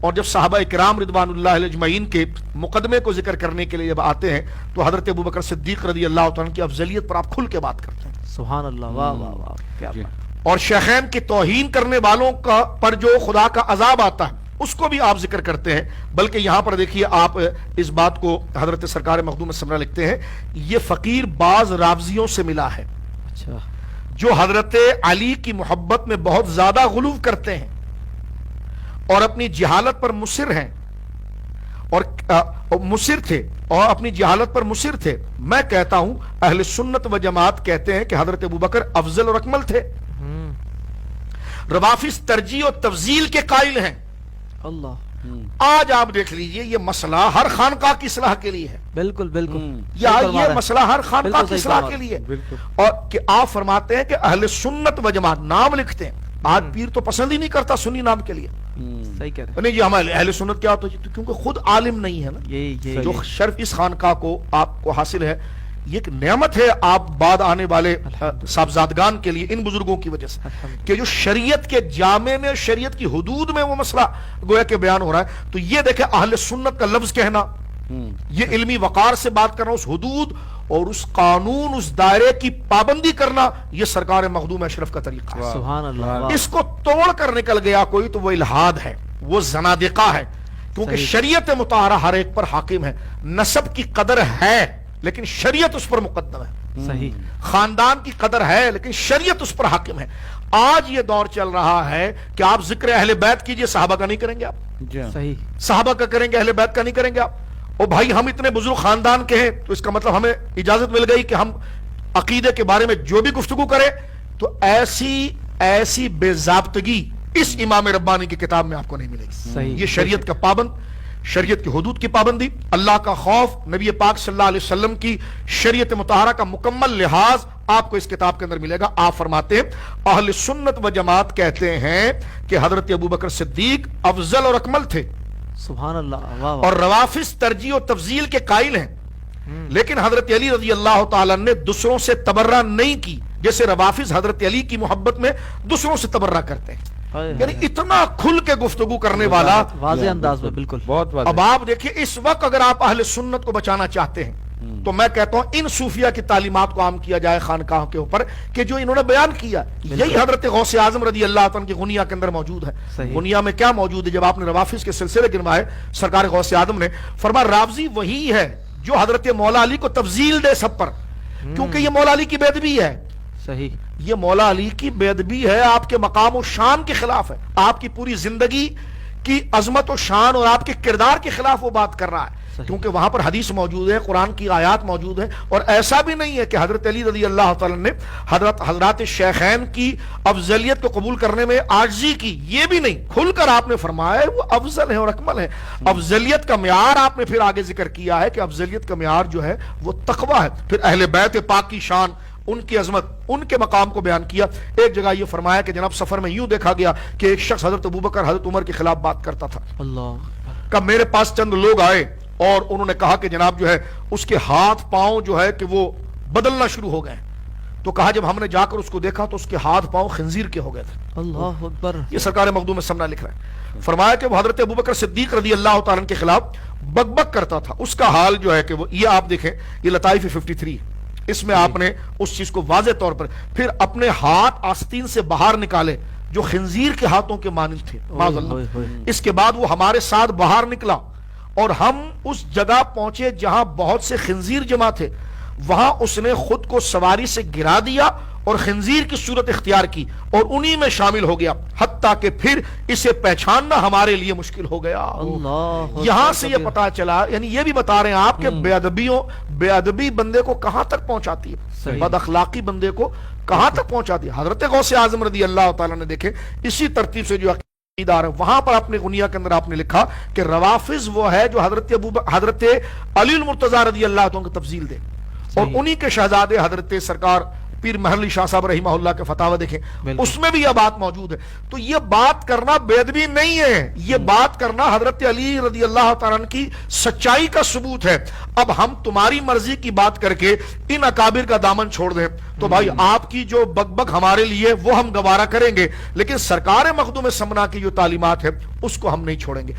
اور جب صحابہ کرام رضوانullah علیہ اجمعین کے مقدمے کو ذکر کرنے کے لیے جب آتے ہیں تو حضرت ابوبکر صدیق رضی اللہ تعالیٰ عنہ کی افضلیت پر آپ کھل کے بات کرتے ہیں. سبحان اللہ. واہ واہ واہ کیا بات. اور شیخین کی توہین کرنے والوں کا پر جو خدا کا عذاب آتا ہے اس کو بھی آپ ذکر کرتے ہیں. بلکہ یہاں پر دیکھیے آپ اس بات کو حضرت سرکار مخدوم سمرہ لکھتے ہیں یہ فقیر بعض رافضیوں سے ملا ہے اچھا جو حضرت علی کی محبت میں بہت زیادہ غلو کرتے ہیں اور اپنی جہالت پر مصر ہیں اور مصر تھے اور اپنی جہالت پر مصر تھے. میں کہتا ہوں اہل سنت و جماعت کہتے ہیں کہ حضرت ابوبکر افضل اور اکمل تھے. روافض ترجیح و تفضیل کے قائل ہیں. اللہ. آج آپ دیکھ لیجئے یہ مسئلہ ہر خانقاہ کی اصلاح کے لیے ہے. بالکل بالکل. یہ مسئلہ ہر خانقاہ کی اصلاح کے لیے اور کہ آپ فرماتے ہیں کہ اہل سنت و جماعت نام لکھتے ہیں. آج پیر تو پسند ہی نہیں کرتا سنی نام کے لیے. صحیح کہہ رہے ہیں. نہیں جی ہمارے اہل سنت کیا ہوتا ہے کیونکہ خود عالم نہیں ہے نا. جو شرف اس خانقاہ کو آپ کو حاصل ہے یہ ایک نعمت ہے آپ بعد آنے والے صاحبزادگان کے لیے ان بزرگوں کی وجہ سے کہ جو شریعت کے جامع میں شریعت کی حدود میں وہ مسئلہ گویا کہ بیان ہو رہا ہے. تو یہ دیکھیں اہل سنت کا لفظ کہنا یہ علمی وقار سے بات کرنا اس حدود اور اس قانون اس دائرے کی پابندی کرنا یہ سرکار مخدوم اشرف کا طریقہ ہے. سبحان اللہ. اس کو توڑ کر نکل گیا کوئی تو وہ الہاد ہے وہ زنادقہ ہے کیونکہ شریعت مطہرہ ہر ایک پر حاکم ہے. نسب کی قدر ہے لیکن شریعت اس پر مقدم ہے. صحیح. خاندان کی قدر ہے لیکن شریعت اس پر حاکم ہے. آج یہ دور چل رہا ہے کہ آپ ذکر اہل بیت کیجئے صحابہ کا نہیں کریں گے آپ. صحیح. صحابہ کا کریں گے اہل بیت کا نہیں کریں گے آپ. او بھائی ہم اتنے بزرگ خاندان کے ہیں تو اس کا مطلب ہمیں اجازت مل گئی کہ ہم عقیدے کے بارے میں جو بھی گفتگو کریں تو ایسی بے ضابطگی اس امام ربانی کی کتاب میں آپ کو نہیں ملے گی. یہ شریعت کا پابند شریعت کی حدود کی پابندی اللہ کا خوف نبی پاک صلی اللہ علیہ وسلم کی شریعت مطہرہ کا مکمل لحاظ آپ کو اس کتاب کے اندر ملے گا. آپ فرماتے ہیں اہل سنت و جماعت کہتے ہیں کہ حضرت ابوبکر صدیق افضل اور اکمل تھے. سبحان اللہ. اور روافض ترجیح و تفضیل کے قائل ہیں لیکن حضرت علی رضی اللہ تعالیٰ نے دوسروں سے تبرہ نہیں کی جیسے روافض حضرت علی کی محبت میں دوسروں سے تبرہ کرتے ہیں. یعنی اتنا کھل کے گفتگو کرنے والا واضح انداز میں. بالکل. اب آپ دیکھیے اس وقت اگر آپ اہل سنت کو بچانا چاہتے ہیں تو میں کہتا ہوں ان صوفیہ کی تعلیمات کو عام کیا جائے خانقاہوں کے اوپر کہ جو انہوں نے بیان کیا یہی حضرت غوث اعظم رضی اللہ عنہ کی غنیہ کے اندر موجود ہے. غنیہ میں کیا موجود ہے جب آپ نے روافض کے سلسلے گنوائے سرکار غوث اعظم نے فرمایا رافضی وہی ہے جو حضرت مولا علی کو تفضیل دے سب پر کیونکہ یہ مولا علی کی بے ادبی ہے. صحیح. یہ مولا علی کی بے ادبی ہے آپ کے مقام و شان کے خلاف ہے. آپ کی پوری زندگی کی عظمت و شان اور آپ کے کردار کے خلاف وہ بات کر رہا ہے کیونکہ وہاں پر حدیث موجود ہے قرآن کی آیات موجود ہیں. اور ایسا بھی نہیں ہے کہ حضرت علی رضی اللہ تعالیٰ نے حضرات شیخین کی افضلیت کو قبول کرنے میں عاجزی کی. یہ بھی نہیں کھل کر آپ نے فرمایا ہے وہ افضل ہے اور اکمل ہے. افضلیت کا معیار آپ نے پھر آگے ذکر کیا ہے کہ افضلیت کا معیار جو ہے وہ تقوی ہے. پھر اہل بیت پاک کی شان ان کی عظمت ان کے مقام کو بیان کیا. ایک جگہ یہ فرمایا کہ جناب سفر میں یوں دیکھا گیا کہ ایک شخص حضرت ابوبکر حضرت عمر کے خلاف بات کرتا تھا. اللہ کہ میرے پاس چند لوگ آئے اور انہوں نے کہا کہ جناب جو ہے اس کے ہاتھ پاؤں جو ہے کہ وہ بدلنا شروع ہو گئے. تو کہا جب ہم نے جا کر اس کو دیکھا تو اس کے ہاتھ پاؤں خنزیر کے ہو گئے تھے. اللہ اکبر. یہ سرکار مخدوم سمرہ لکھ رہا ہے. فرمایا کہ وہ حضرت ابوبکر صدیق رضی اللہ تعالیٰ کے خلاف بک بک کرتا تھا. اس کا حال جو ہے کہ وہ یہ آپ دیکھیں یہ لطائف 53 اس میں آپ نے اس چیز کو واضح طور پر پھر اپنے ہاتھ آستین سے باہر نکالے جو خنزیر کے ہاتھوں کے مانند تھے. معاذ اللہ. اس کے بعد وہ ہمارے ساتھ باہر نکلا اور ہم اس جگہ پہنچے جہاں بہت سے خنزیر جمع تھے. وہاں اس نے خود کو سواری سے گرا دیا اور خنزیر کی صورت اختیار کی اور انہی میں شامل ہو گیا حتیٰ کہ پھر اسے پہچاننا ہمارے لیے مشکل ہو گیا. یہاں سے یہ پتا چلا یعنی یہ بھی بتا رہے ہیں آپ کہ بے ادبی بندے کو کہاں تک پہنچاتی ہے بد اخلاقی بندے کو کہاں تک پہنچاتی ہے. حضرت غوث اعظم رضی اللہ تعالیٰ نے دیکھے اسی ترتیب سے جو وہاں پر اپنے غنیہ کے اندر آپ نے لکھا کہ روافض وہ ہے جو حضرت علی المرتضی رضی اللہ عنہ کو تفضیل دے اور انہی کے شہزادے حضرت سرکار پیر محلی شاہ صاحب رحمہ اللہ کے فتاوی دیکھیں اس میں بھی یہ بات موجود ہے. تو یہ بات کرنا بے ادبی نہیں ہے یہ بات کرنا حضرت علی رضی اللہ تعالیٰ عنہ کی سچائی کا ثبوت ہے. اب ہم تمہاری مرضی کی بات کر کے ان اکابر کا دامن چھوڑ دیں تو بھائی آپ کی جو بک بک ہمارے لیے وہ ہم گوارا کریں گے لیکن سرکار مخدوم سمرہ کی جو تعلیمات ہے اس کو ہم نہیں چھوڑیں گے.